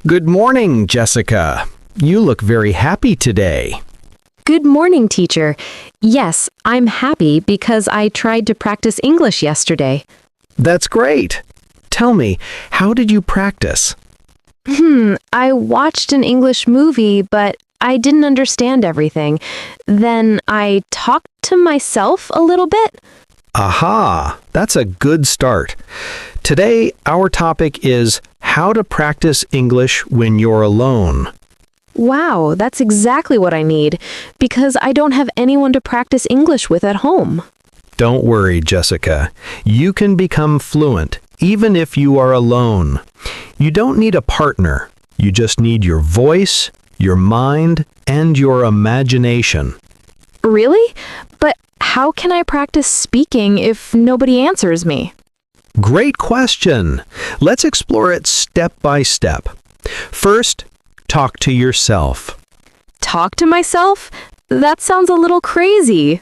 Good morning, Jessica. You look very happy today. Good morning, teacher. Yes, I'm happy because I tried to practice English yesterday. That's great. Tell me, how did you practice? I watched an English movie, but I didn't understand everything. Then I talked to myself a little bit. Aha, that's a good start. Today, our topic is how to practice English when you're alone. Wow, that's exactly what I need, because I don't have anyone to practice English with at home. Don't worry, Jessica. You can become fluent even if you are alone. You don't need a partner. You just need your voice, your mind, and your imagination. Really? But how can I practice speaking if nobody answers me? Great question. Let's explore it step by step. First, talk to yourself. Talk to myself? That sounds a little crazy.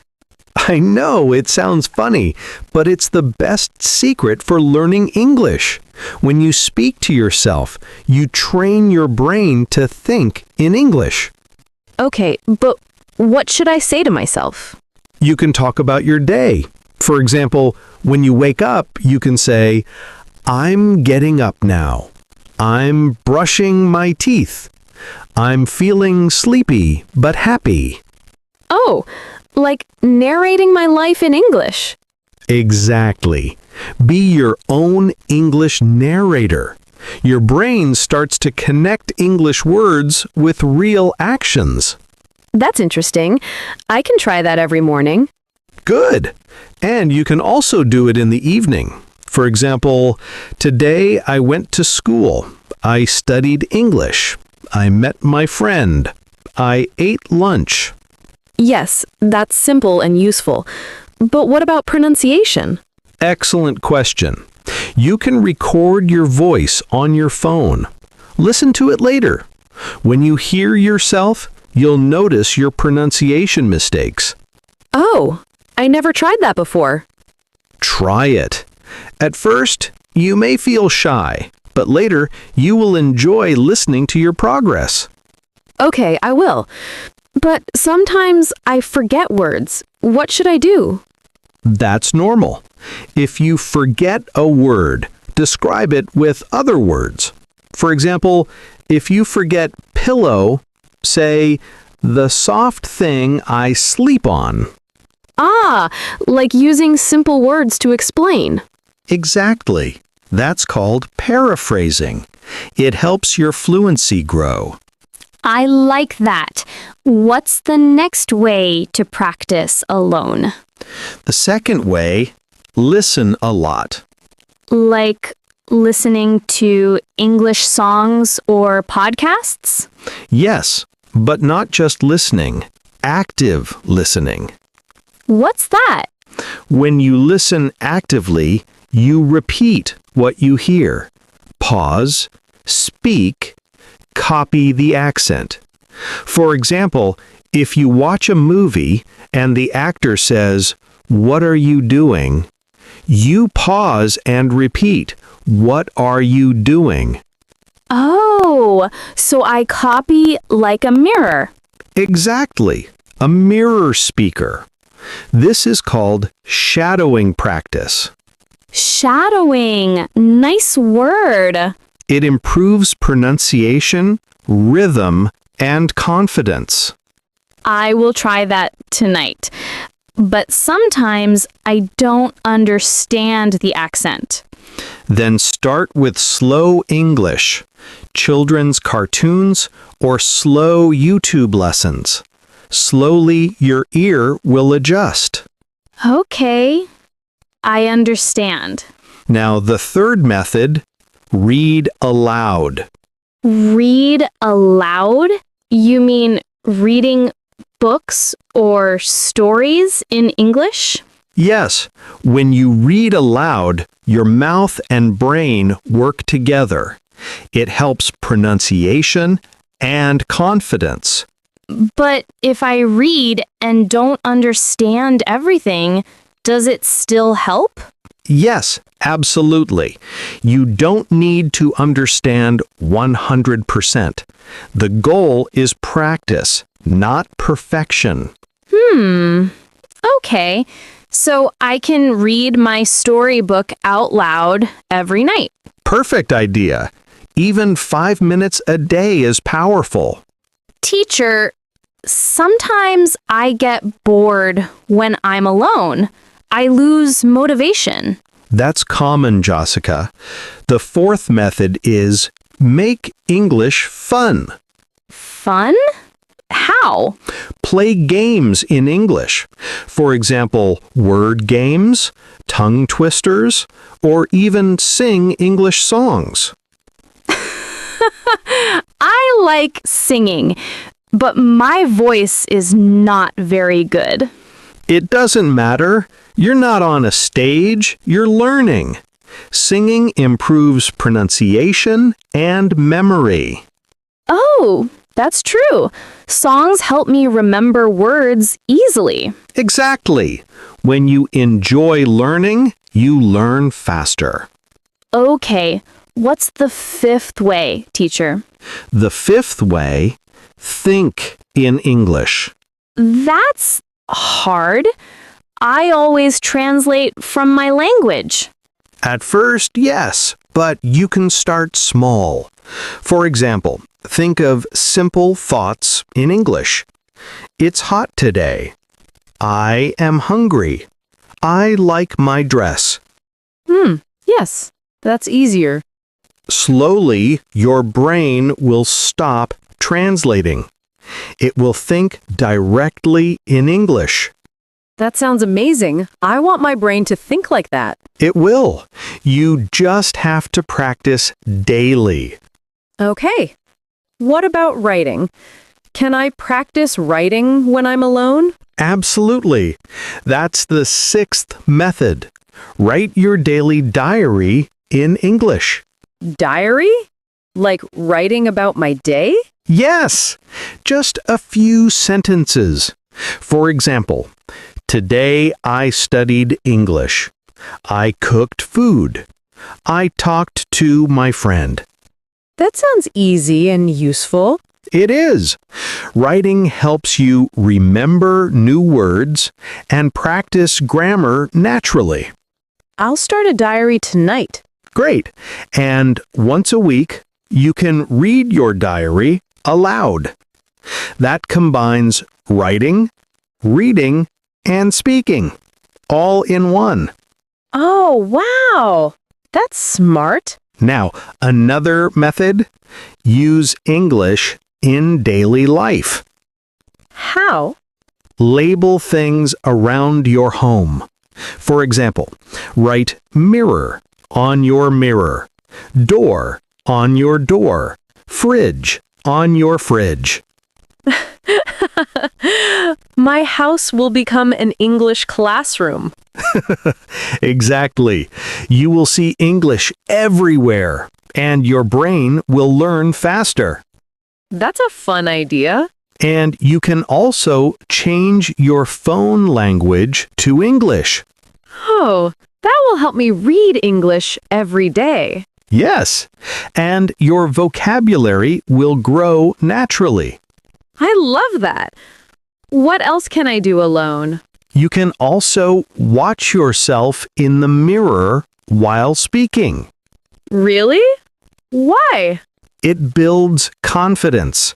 I know it sounds funny, but it's the best secret for learning English. When you speak to yourself, you train your brain to think in English. Okay, but what should I say to myself? You can talk about your day. For example, when you wake up, you can say, I'm getting up now. I'm brushing my teeth. I'm feeling sleepy but happy. Oh, like narrating my life in English. Exactly. Be your own English narrator. Your brain starts to connect English words with real actions. That's interesting. I can try that every morning. Good. And you can also do it in the evening. For example, today I went to school. I studied English. I met my friend. I ate lunch. Yes, that's simple and useful. But what about pronunciation? Excellent question. You can record your voice on your phone. Listen to it later. When you hear yourself, you'll notice your pronunciation mistakes. Oh, I never tried that before. Try it. At first, you may feel shy, but later you will enjoy listening to your progress. Okay, I will. But sometimes I forget words. What should I do? That's normal. If you forget a word, describe it with other words. For example, if you forget pillow, say, the soft thing I sleep on. Ah, like using simple words to explain. Exactly. That's called paraphrasing. It helps your fluency grow. I like that. What's the next way to practice alone? The second way, listen a lot. Like listening to English songs or podcasts? Yes, but not just listening, active listening. What's that? When you listen actively, you repeat what you hear. Pause, speak, copy the accent. For example, if you watch a movie and the actor says, "What are you doing?" you pause and repeat, "What are you doing?" Oh, so I copy like a mirror. Exactly, a mirror speaker. This is called shadowing practice. Shadowing. Nice word. It improves pronunciation, rhythm, and confidence. I will try that tonight. But sometimes I don't understand the accent. Then start with slow English, children's cartoons, or slow YouTube lessons. Slowly, your ear will adjust. Okay, I understand. Now, the third method, read aloud. Read aloud? You mean reading books or stories in English? Yes, when you read aloud, your mouth and brain work together. It helps pronunciation and confidence. But if I read and don't understand everything, does it still help? Yes, absolutely. You don't need to understand 100%. The goal is practice, not perfection. Okay. So I can read my storybook out loud every night. Perfect idea. Even 5 minutes a day is powerful. Teacher, sometimes I get bored when I'm alone. I lose motivation. That's common, Jasika. The fourth method is make English fun. Fun? How? Play games in English. For example, word games, tongue twisters, or even sing English songs. I like singing, but my voice is not very good. It doesn't matter. You're not on a stage, you're learning. Singing improves pronunciation and memory. Oh, that's true. Songs help me remember words easily. Exactly. When you enjoy learning, you learn faster. Okay, what's the fifth way, teacher? The fifth way, think in English. That's hard. I always translate from my language. At first, yes, but you can start small. For example, think of simple thoughts in English. It's hot today. I am hungry. I like my dress. Yes, that's easier. Slowly, your brain will stop translating. It will think directly in English. That sounds amazing. I want my brain to think like that. It will. You just have to practice daily. Okay. What about writing? Can I practice writing when I'm alone? Absolutely. That's the sixth method. Write your daily diary in English. Diary? Like writing about my day? Yes, just a few sentences. For example, today I studied English. I cooked food. I talked to my friend. That sounds easy and useful. It is. Writing helps you remember new words and practice grammar naturally. I'll start a diary tonight. Great. And once a week, you can read your diary aloud. That combines writing, reading, and speaking, all in one. Oh, wow. That's smart. Now, another method, use English in daily life. How? Label things around your home. For example, write mirror on your mirror, door on your door, fridge on your fridge. My house will become an English classroom. Exactly. You will see English everywhere, and your brain will learn faster. That's a fun idea. And you can also change your phone language to English. Oh, that will help me read English every day. Yes, and your vocabulary will grow naturally. I love that. What else can I do alone? You can also watch yourself in the mirror while speaking. Really? Why? It builds confidence.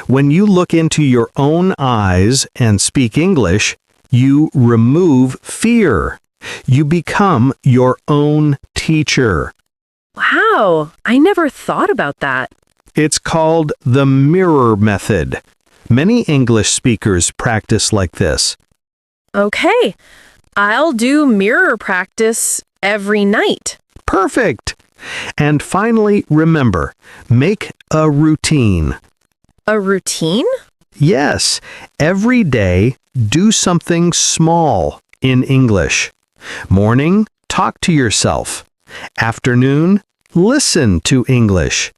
When you look into your own eyes and speak English, you remove fear. You become your own teacher. Wow, I never thought about that. It's called the mirror method. Many English speakers practice like this. Okay, I'll do mirror practice every night. Perfect! And finally, remember, make a routine. A routine? Yes, every day, do something small in English. Morning, talk to yourself. Afternoon, listen to English.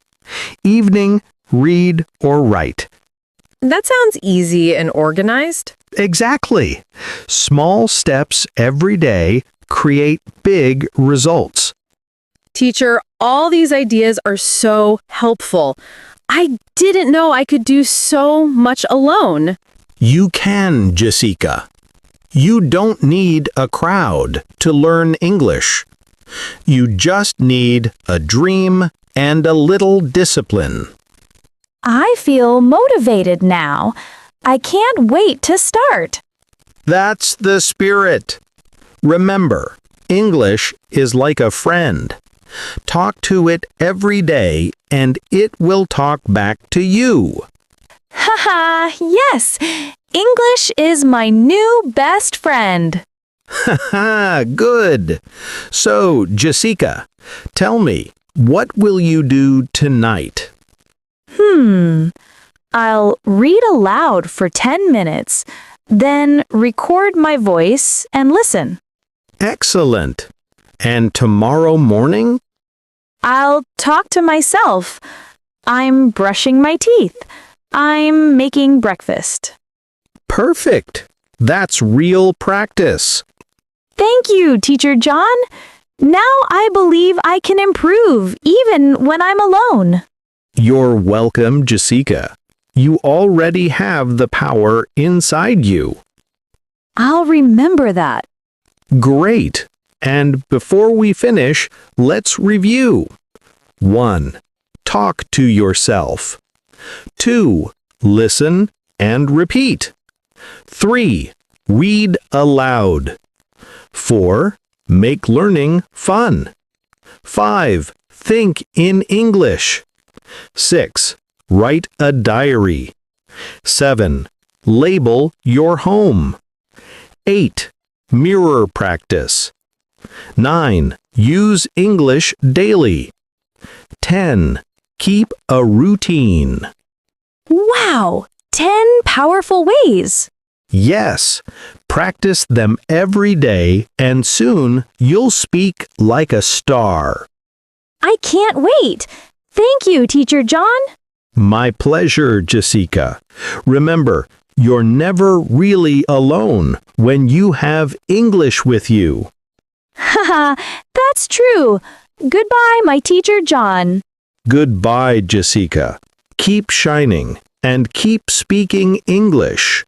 Evening, read or write. That sounds easy and organized. Exactly. Small steps every day create big results. Teacher, all these ideas are so helpful. I didn't know I could do so much alone. You can, Jasika. You don't need a crowd to learn English. You just need a dream and a little discipline. I feel motivated now. I can't wait to start. That's the spirit. Remember, English is like a friend. Talk to it every day and it will talk back to you. Haha, yes! English is my new best friend. Haha, good. So, Jasika, tell me, what will you do tonight? I'll read aloud for 10 minutes, then record my voice and listen. Excellent. And tomorrow morning? I'll talk to myself. I'm brushing my teeth. I'm making breakfast. Perfect. That's real practice. Thank you, Teacher John. Now I believe I can improve even when I'm alone. You're welcome, Jasika. You already have the power inside you. I'll remember that. Great. And before we finish, let's review. 1. Talk to yourself. 2. Listen and repeat. 3. Read aloud. 4. Make learning fun. 5. Think in English. 6. Write a diary. 7. Label your home. 8. Mirror practice. 9. Use English daily. 10. Keep a routine. Wow! 10 powerful ways. Yes, practice them every day and soon you'll speak like a star. I can't wait. Thank you, Teacher John. My pleasure, Jasika. Remember, you're never really alone when you have English with you. Haha, that's true. Goodbye, my Teacher John. Goodbye, Jasika. Keep shining and keep speaking English.